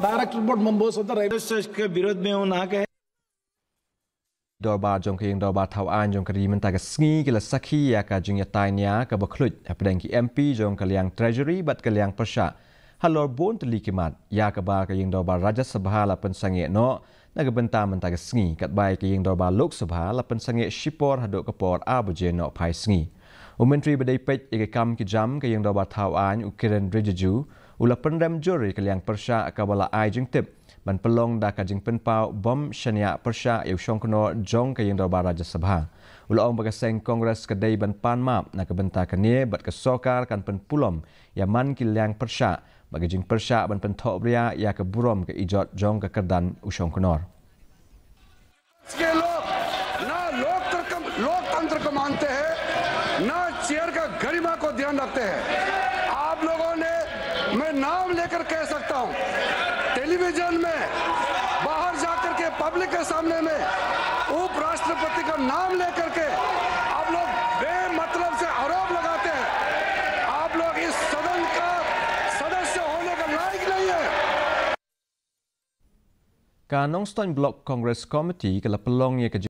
director board members of the right के विरोध में हूं ना कहे Ïingdorbar Jong ke Ïingdorbar Thawaiñ Jong kari mentaka sngi kila sakhi ya ka Jingïatai nia ka baklut Hapdeng ki MP Jong kaliang treasury bat kaliang persya halor bon teli kimat ya ka ba ka Ïingdorbar Rajya Sabha la pensange no naga benta mentaka sngi kat bai ka Ïingdorbar Lok Sabha la pensange shipor hadok kapor abuje no pai sngi Menteri Badai Pej ike kam ki jam ka Ïingdorbar Thawaiñ ukiran Rijaju ula pendam juri kaliang persya ka bala ai jing tip ban pelong da ka jing penpau bom shania persya yu shongkono Jong ka Ïingdorbar Rajya Sabha ula ong bagaseng kongres kedai ban pan map na kebenta kanie bat kesokar kan pen pulom ya man ki liang persya bagi jing persya ban pen thok bria ya ke burom ke ijot Jong ka kerdan u shongkonor के लोग ना लोकतंत्र को मानते हैं ना चेयर का गरिमा को ध्यान रखते हैं आप लोगों ने मैं नाम लेकर कह सकता हूं टेलीविजन में बाहर जाकर के पब्लिक के सामने में उपराष्ट्रपति का नाम लेकर के आप लोग बेमतलब से आरोप लगाते हैं आप लोग इस सदन का सदस्य होने का लायक नहीं है Ka Nongstoin Block Congress Committee kala pelong ye ke